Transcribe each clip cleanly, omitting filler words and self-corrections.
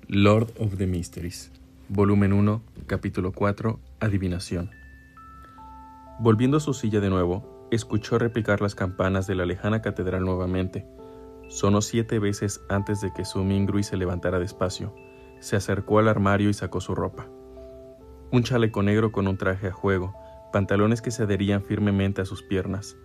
Lord of the Mysteries, volumen 1, capítulo 4, Adivinación. Volviendo a su silla de nuevo, escuchó repicar las campanas de la lejana catedral nuevamente. Sonó 7 veces antes de que Su Mingrui se levantara despacio. Se acercó al armario y sacó su ropa. Un chaleco negro con un traje a juego, pantalones que se adherían firmemente a sus piernas,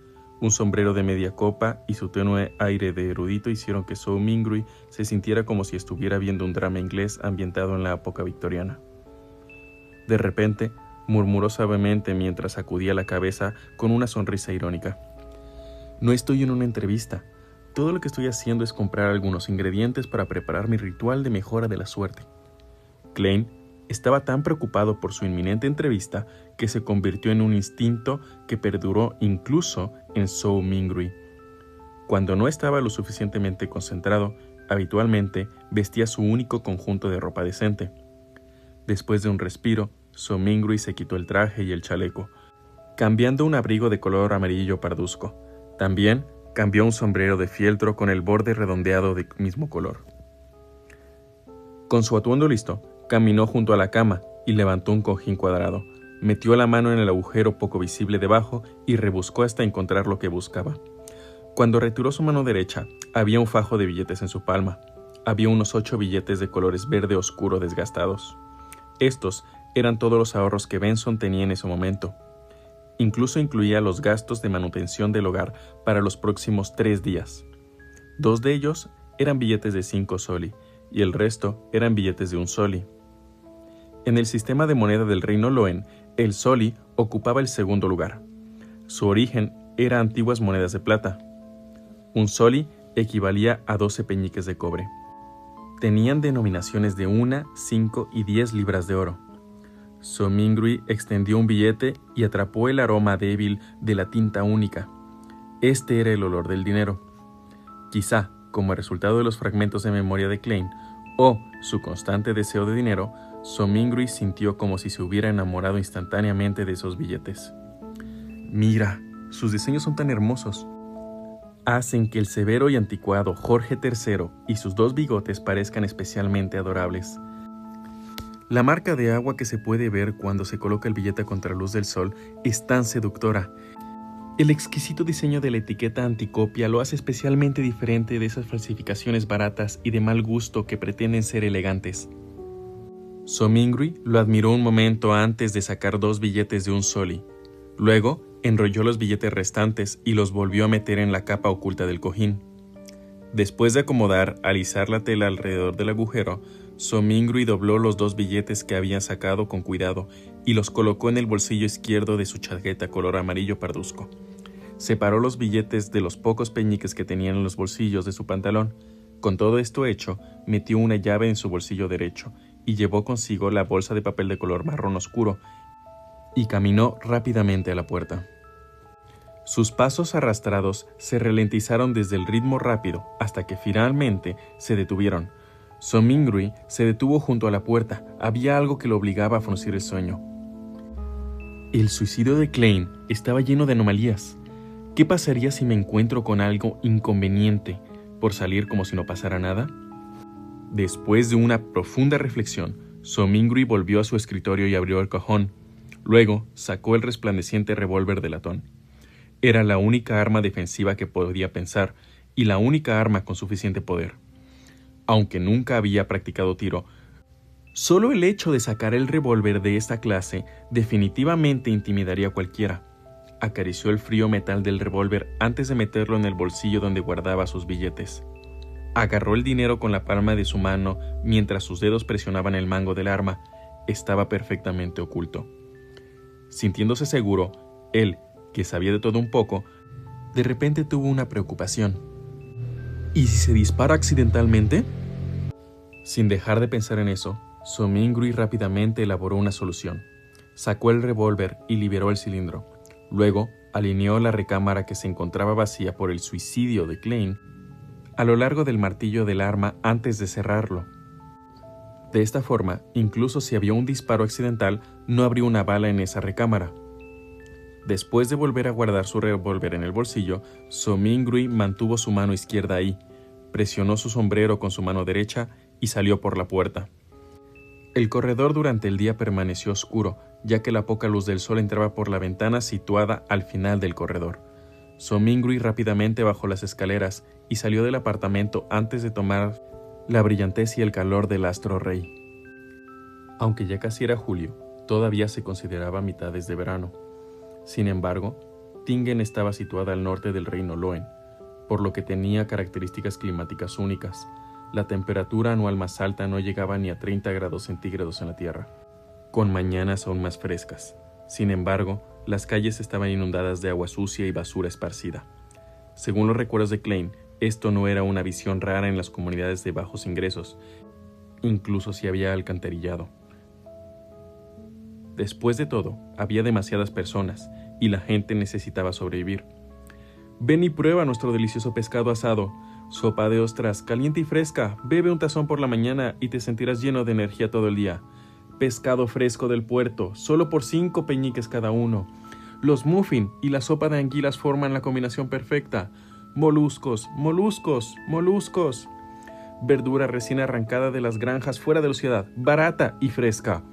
un sombrero de media copa y su tenue aire de erudito hicieron que Su Mingrui se sintiera como si estuviera viendo un drama inglés ambientado en la época victoriana. De repente, murmuró suavemente mientras sacudía la cabeza con una sonrisa irónica. No estoy en una entrevista. Todo lo que estoy haciendo es comprar algunos ingredientes para preparar mi ritual de mejora de la suerte. Klein estaba tan preocupado por su inminente entrevista que se convirtió en un instinto que perduró incluso en Su Mingrui. Cuando no estaba lo suficientemente concentrado, habitualmente vestía su único conjunto de ropa decente. Después de un respiro, Su Mingrui se quitó el traje y el chaleco, cambiando un abrigo de color amarillo parduzco. También cambió un sombrero de fieltro con el borde redondeado de mismo color. Con su atuendo listo, caminó junto a la cama y levantó un cojín cuadrado. Metió la mano en el agujero poco visible debajo y rebuscó hasta encontrar lo que buscaba. Cuando retiró su mano derecha, había un fajo de billetes en su palma. Había unos 8 billetes de colores verde oscuro desgastados. Estos eran todos los ahorros que Benson tenía en ese momento. Incluso incluía los gastos de manutención del hogar para los próximos 3 días. 2 de ellos eran billetes de 5 soli y el resto eran billetes de 1 soli. En el sistema de moneda del reino Loen, el soli ocupaba el segundo lugar. Su origen era antiguas monedas de plata. 1 soli equivalía a 12 peñiques de cobre. Tenían denominaciones de 1, 5 y 10 libras de oro. Su Mingrui extendió un billete y atrapó el aroma débil de la tinta única. Este era el olor del dinero. Quizá, como resultado de los fragmentos de memoria de Klein, o su constante deseo de dinero, Su Mingrui sintió como si se hubiera enamorado instantáneamente de esos billetes. Mira, sus diseños son tan hermosos. Hacen que el severo y anticuado Jorge III y sus 2 bigotes parezcan especialmente adorables. La marca de agua que se puede ver cuando se coloca el billete contra la luz del sol es tan seductora. El exquisito diseño de la etiqueta anticopia lo hace especialmente diferente de esas falsificaciones baratas y de mal gusto que pretenden ser elegantes. Su Mingrui lo admiró un momento antes de sacar 2 billetes de 1 soli. Luego, enrolló los billetes restantes y los volvió a meter en la capa oculta del cojín. Después de alisar la tela alrededor del agujero, Su Mingrui dobló los 2 billetes que había sacado con cuidado y los colocó en el bolsillo izquierdo de su chaqueta color amarillo parduzco. Separó los billetes de los pocos peñiques que tenían en los bolsillos de su pantalón. Con todo esto hecho, metió una llave en su bolsillo derecho y llevó consigo la bolsa de papel de color marrón oscuro y caminó rápidamente a la puerta. Sus pasos arrastrados se ralentizaron desde el ritmo rápido hasta que finalmente se detuvieron. Su Mingrui se detuvo junto a la puerta. Había algo que lo obligaba a fruncir el ceño. El suicidio de Klein estaba lleno de anomalías. ¿Qué pasaría si me encuentro con algo inconveniente por salir como si no pasara nada? Después de una profunda reflexión, Su Mingrui volvió a su escritorio y abrió el cajón. Luego sacó el resplandeciente revólver de latón. Era la única arma defensiva que podía pensar y la única arma con suficiente poder. Aunque nunca había practicado tiro, solo el hecho de sacar el revólver de esta clase definitivamente intimidaría a cualquiera. Acarició el frío metal del revólver antes de meterlo en el bolsillo donde guardaba sus billetes. Agarró el dinero con la palma de su mano mientras sus dedos presionaban el mango del arma. Estaba perfectamente oculto. Sintiéndose seguro, él, que sabía de todo un poco, de repente tuvo una preocupación. ¿Y si se dispara accidentalmente? Sin dejar de pensar en eso, Su Mingrui rápidamente elaboró una solución. Sacó el revólver y liberó el cilindro. Luego, alineó la recámara que se encontraba vacía por el suicidio de Klein a lo largo del martillo del arma antes de cerrarlo. De esta forma, incluso si había un disparo accidental, no habría una bala en esa recámara. Después de volver a guardar su revólver en el bolsillo, Su Mingrui mantuvo su mano izquierda ahí, presionó su sombrero con su mano derecha y salió por la puerta. El corredor durante el día permaneció oscuro, ya que la poca luz del sol entraba por la ventana situada al final del corredor. Somingri rápidamente bajó las escaleras y salió del apartamento antes de tomar la brillantez y el calor del astro rey. Aunque ya casi era julio, todavía se consideraba mitades de verano. Sin embargo, Tingen estaba situada al norte del reino Loen, por lo que tenía características climáticas únicas. La temperatura anual más alta no llegaba ni a 30 grados centígrados en la Tierra, con mañanas aún más frescas. Sin embargo, las calles estaban inundadas de agua sucia y basura esparcida. Según los recuerdos de Klein, esto no era una visión rara en las comunidades de bajos ingresos, incluso si había alcantarillado. Después de todo, había demasiadas personas y la gente necesitaba sobrevivir. Ven y prueba nuestro delicioso pescado asado, sopa de ostras, caliente y fresca. Bebe un tazón por la mañana y te sentirás lleno de energía todo el día. Pescado fresco del puerto, solo por 5 peñiques cada uno. Los muffin y la sopa de anguilas forman la combinación perfecta. Moluscos, moluscos, moluscos. Verdura recién arrancada de las granjas fuera de la ciudad, barata y fresca.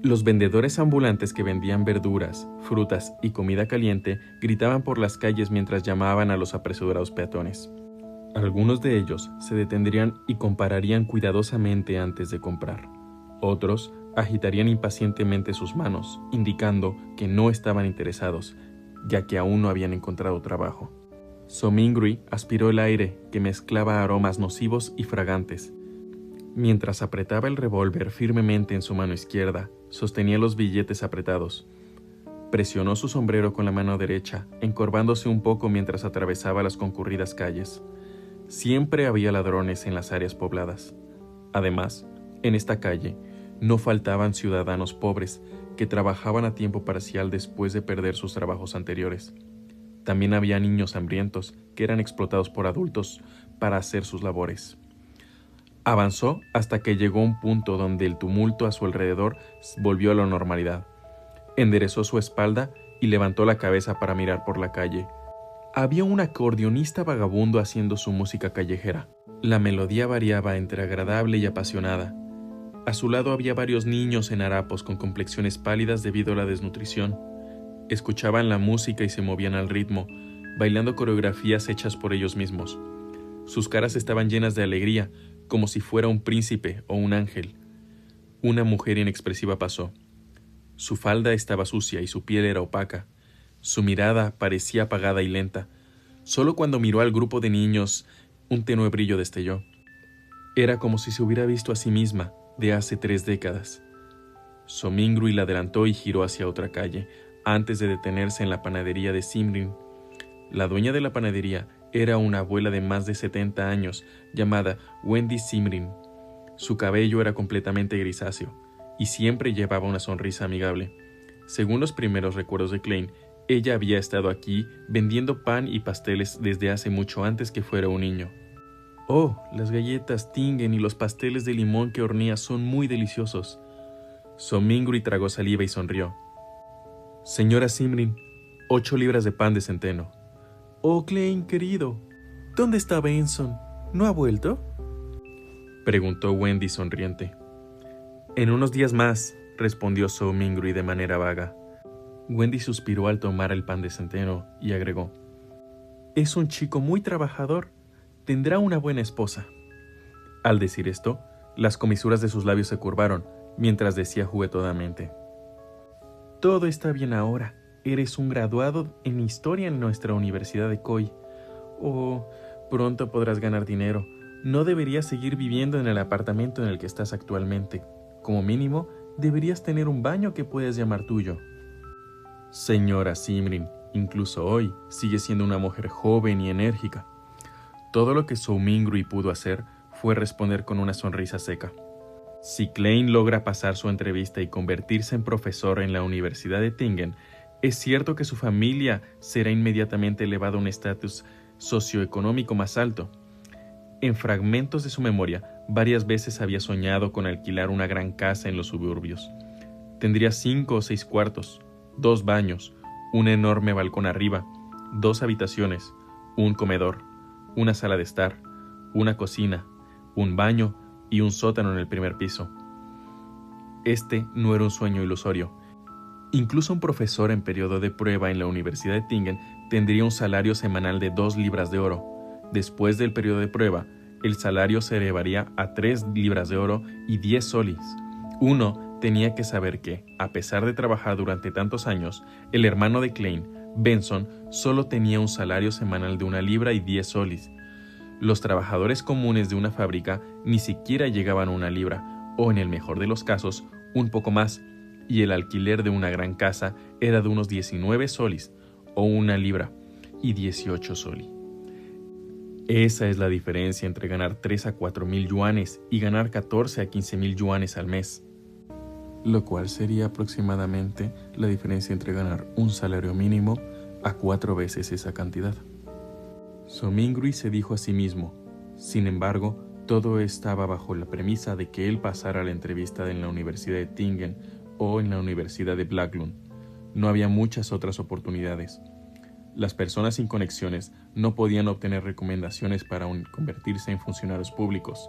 Los vendedores ambulantes que vendían verduras, frutas y comida caliente gritaban por las calles mientras llamaban a los apresurados peatones. Algunos de ellos se detendrían y compararían cuidadosamente antes de comprar. Otros agitarían impacientemente sus manos, indicando que no estaban interesados, ya que aún no habían encontrado trabajo. Somingri aspiró el aire que mezclaba aromas nocivos y fragantes. Mientras apretaba el revólver firmemente en su mano izquierda, sostenía los billetes apretados. Presionó su sombrero con la mano derecha, encorvándose un poco mientras atravesaba las concurridas calles. Siempre había ladrones en las áreas pobladas. Además, en esta calle no faltaban ciudadanos pobres que trabajaban a tiempo parcial después de perder sus trabajos anteriores. También había niños hambrientos que eran explotados por adultos para hacer sus labores. Avanzó hasta que llegó a un punto donde el tumulto a su alrededor volvió a la normalidad. Enderezó su espalda y levantó la cabeza para mirar por la calle. Había un acordeonista vagabundo haciendo su música callejera. La melodía variaba entre agradable y apasionada. A su lado había varios niños en harapos con complexiones pálidas debido a la desnutrición. Escuchaban la música y se movían al ritmo, bailando coreografías hechas por ellos mismos. Sus caras estaban llenas de alegría, como si fuera un príncipe o un ángel. Una mujer inexpresiva pasó. Su falda estaba sucia y su piel era opaca. Su mirada parecía apagada y lenta. Solo cuando miró al grupo de niños, un tenue brillo destelló. Era como si se hubiera visto a sí misma de hace 3 décadas. Somingri la adelantó y giró hacia otra calle, antes de detenerse en la panadería de Simrin. La dueña de la panadería era una abuela de más de 70 años, llamada Wendy Simrin. Su cabello era completamente grisáceo, y siempre llevaba una sonrisa amigable. Según los primeros recuerdos de Klein, ella había estado aquí vendiendo pan y pasteles desde hace mucho antes que fuera un niño. Oh, las galletas Tingen y los pasteles de limón que hornea son muy deliciosos. Somingri tragó saliva y sonrió. Señora Simrin, 8 libras de pan de centeno. Oh, Klein, querido, ¿dónde está Benson? ¿No ha vuelto?, preguntó Wendy sonriente. En unos días más, respondió Somingri de manera vaga. Wendy suspiró al tomar el pan de centeno y agregó: es un chico muy trabajador. Tendrá una buena esposa. Al decir esto, las comisuras de sus labios se curvaron, mientras decía juguetonamente: todo está bien ahora. Eres un graduado en historia en nuestra Universidad de Koi. Oh, pronto podrás ganar dinero. No deberías seguir viviendo en el apartamento en el que estás actualmente. Como mínimo, deberías tener un baño que puedas llamar tuyo. Señora Simrin, incluso hoy, sigue siendo una mujer joven y enérgica. Todo lo que Somingri pudo hacer fue responder con una sonrisa seca. Si Klein logra pasar su entrevista y convertirse en profesor en la Universidad de Tingen, es cierto que su familia será inmediatamente elevada a un estatus socioeconómico más alto. En fragmentos de su memoria, varias veces había soñado con alquilar una gran casa en los suburbios. Tendría 5 o 6 cuartos, 2 baños, un enorme balcón arriba, 2 habitaciones, un comedor, una sala de estar, una cocina, un baño y un sótano en el primer piso. Este no era un sueño ilusorio. Incluso un profesor en periodo de prueba en la Universidad de Tingen tendría un salario semanal de 2 libras de oro. Después del periodo de prueba, el salario se elevaría a 3 libras de oro y 10 solis. Uno tenía que saber que, a pesar de trabajar durante tantos años, el hermano de Klein, Benson, solo tenía un salario semanal de 1 libra y 10 solis. Los trabajadores comunes de una fábrica ni siquiera llegaban a 1 libra, o en el mejor de los casos, un poco más, y el alquiler de una gran casa era de unos 19 solis, o 1 libra, y 18 soli. Esa es la diferencia entre ganar 3 a 4 mil yuanes y ganar 14 a 15 mil yuanes al mes, lo cual sería aproximadamente la diferencia entre ganar un salario mínimo a 4 veces esa cantidad. Somingrui se dijo a sí mismo. Sin embargo, todo estaba bajo la premisa de que él pasara la entrevista en la Universidad de Tingen o en la Universidad de Blacklund. No había muchas otras oportunidades. Las personas sin conexiones no podían obtener recomendaciones para convertirse en funcionarios públicos.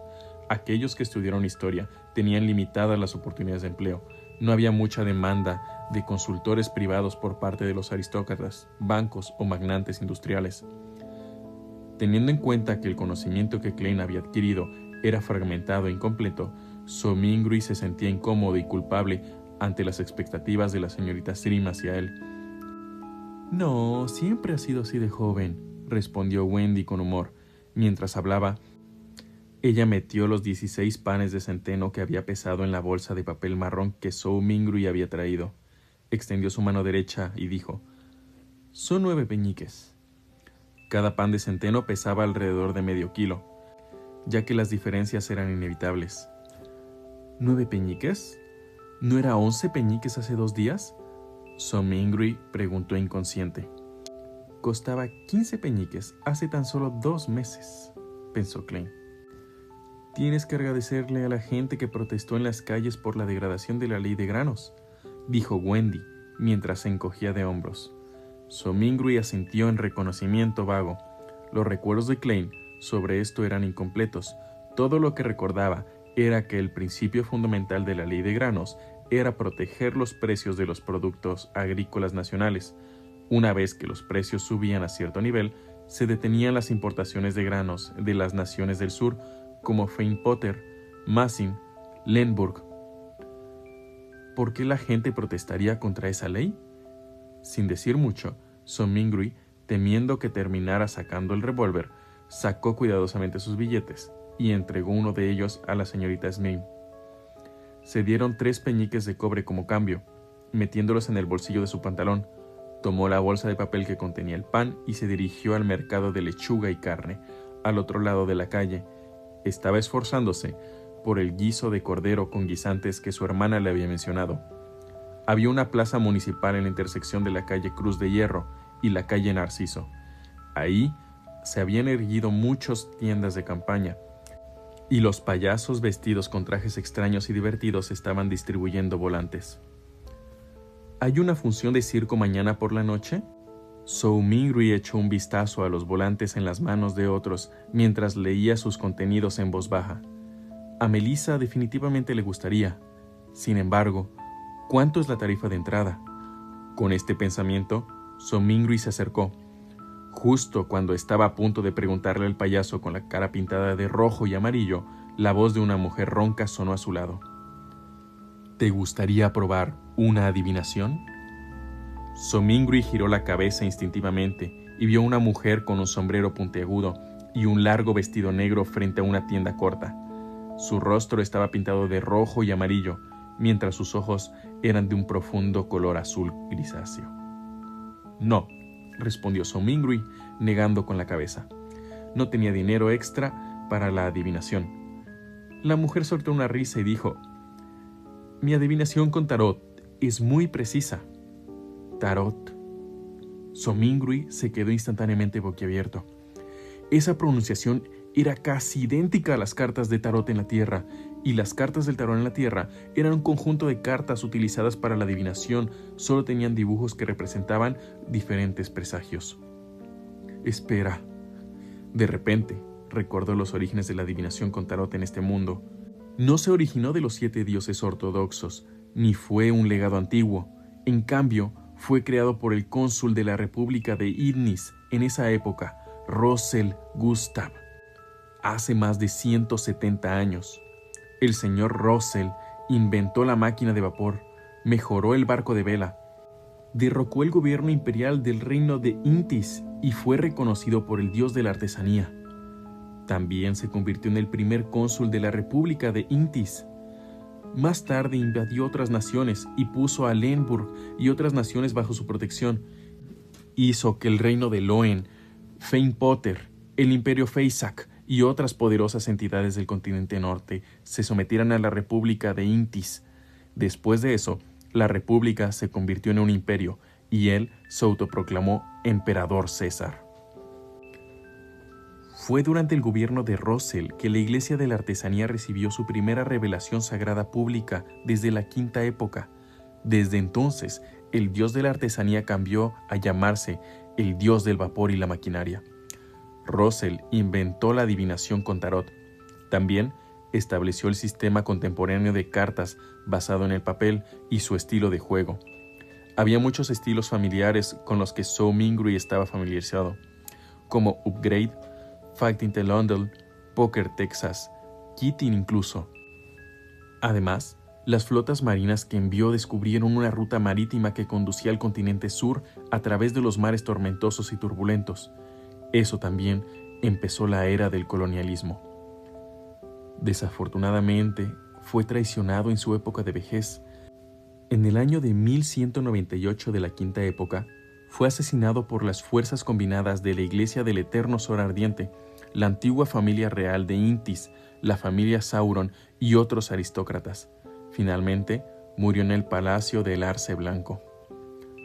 Aquellos que estudiaron historia tenían limitadas las oportunidades de empleo. No había mucha demanda de consultores privados por parte de los aristócratas, bancos o magnates industriales. Teniendo en cuenta que el conocimiento que Klein había adquirido era fragmentado e incompleto, Somingrui se sentía incómodo y culpable ante las expectativas de la señorita Srim hacia él. «No, siempre ha sido así de joven», respondió Wendy con humor. Mientras hablaba, ella metió los 16 panes de centeno que había pesado en la bolsa de papel marrón que Somingrui había traído. Extendió su mano derecha y dijo: «Son 9 peñiques». Cada pan de centeno pesaba alrededor de medio kilo, ya que las diferencias eran inevitables. ¿9 peñiques? ¿No era 11 peñiques hace 2 días? Somingrui preguntó inconsciente. Costaba 15 peñiques hace tan solo 2 meses, pensó Klein. Tienes que agradecerle a la gente que protestó en las calles por la degradación de la ley de granos, dijo Wendy, mientras se encogía de hombros. Somingrui asintió en reconocimiento vago. Los recuerdos de Klein sobre esto eran incompletos. Todo lo que recordaba era que el principio fundamental de la ley de granos era proteger los precios de los productos agrícolas nacionales. Una vez que los precios subían a cierto nivel, se detenían las importaciones de granos de las naciones del sur, como Feinpotter, Massin, Lemberg. ¿Por qué la gente protestaría contra esa ley? Sin decir mucho, Somingrui, temiendo que terminara sacando el revólver, sacó cuidadosamente sus billetes y entregó uno de ellos a la señorita Smith. Se dieron 3 peñiques de cobre como cambio. Metiéndolos en el bolsillo de su pantalón, tomó la bolsa de papel que contenía el pan y se dirigió al mercado de lechuga y carne, al otro lado de la calle. Estaba esforzándose por el guiso de cordero con guisantes que su hermana le había mencionado. Había una plaza municipal en la intersección de la calle Cruz de Hierro y la calle Narciso. Ahí se habían erguido muchas tiendas de campaña, y los payasos vestidos con trajes extraños y divertidos estaban distribuyendo volantes. ¿Hay una función de circo mañana por la noche? Somingrui echó un vistazo a los volantes en las manos de otros mientras leía sus contenidos en voz baja. A Melissa definitivamente le gustaría. Sin embargo, ¿cuánto es la tarifa de entrada? Con este pensamiento, Somingrui se acercó. Justo cuando estaba a punto de preguntarle al payaso con la cara pintada de rojo y amarillo, la voz de una mujer ronca sonó a su lado. ¿Te gustaría probar una adivinación? Somingrui giró la cabeza instintivamente y vio una mujer con un sombrero puntiagudo y un largo vestido negro frente a una tienda corta. Su rostro estaba pintado de rojo y amarillo, mientras sus ojos eran de un profundo color azul grisáceo. No, respondió Somingrui, negando con la cabeza. No tenía dinero extra para la adivinación. La mujer soltó una risa y dijo: «Mi adivinación con tarot es muy precisa». «Tarot». Somingrui se quedó instantáneamente boquiabierto. Esa pronunciación era casi idéntica a las cartas de tarot en la Tierra, y las cartas del tarot en la Tierra eran un conjunto de cartas utilizadas para la adivinación, solo tenían dibujos que representaban diferentes presagios. Espera. De repente, recordó los orígenes de la adivinación con tarot en este mundo. No se originó de los 7 dioses ortodoxos, ni fue un legado antiguo. En cambio, fue creado por el cónsul de la República de Idnis en esa época, Rosell Gustav, hace más de 170 años. El señor Rosell inventó la máquina de vapor, mejoró el barco de vela, derrocó el gobierno imperial del reino de Intis y fue reconocido por el dios de la artesanía. También se convirtió en el primer cónsul de la República de Intis. Más tarde invadió otras naciones y puso a Lemburg y otras naciones bajo su protección. Hizo que el reino de Loen, Feinpoter, el imperio Feisak y otras poderosas entidades del continente norte se sometieran a la República de Intis. Después de eso, la República se convirtió en un imperio y él se autoproclamó Emperador César. Fue durante el gobierno de Rosell que la Iglesia de la Artesanía recibió su primera revelación sagrada pública desde la Quinta Época. Desde entonces, el dios de la artesanía cambió a llamarse el dios del vapor y la maquinaria. Rosell inventó la adivinación con tarot. También estableció el sistema contemporáneo de cartas basado en el papel y su estilo de juego. Había muchos estilos familiares con los que Zhou Mingrui estaba familiarizado, como Upgrade, Fighting the London, Poker Texas, Kitting incluso. Además, las flotas marinas que envió descubrieron una ruta marítima que conducía al continente sur a través de los mares tormentosos y turbulentos. Eso también empezó la era del colonialismo. Desafortunadamente, fue traicionado en su época de vejez. En el año de 1198 de la Quinta Época, fue asesinado por las fuerzas combinadas de la Iglesia del Eterno Sol Ardiente, la antigua familia real de Intis, la familia Sauron y otros aristócratas. Finalmente, murió en el palacio del Arce Blanco.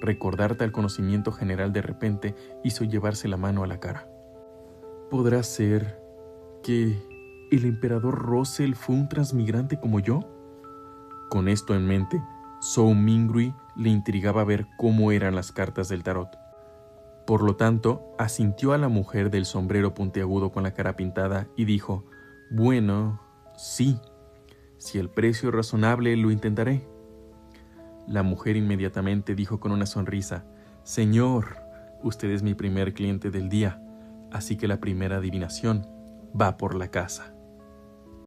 Recordar tal conocimiento general de repente hizo llevarse la mano a la cara. ¿Podrá ser que el emperador Rosell fue un transmigrante como yo? Con esto en mente, Zhou Mingrui le intrigaba ver cómo eran las cartas del tarot. Por lo tanto, asintió a la mujer del sombrero puntiagudo con la cara pintada y dijo: «Bueno, sí, si el precio es razonable, lo intentaré». La mujer inmediatamente dijo con una sonrisa: «Señor, usted es mi primer cliente del día, así que la primera adivinación va por la casa».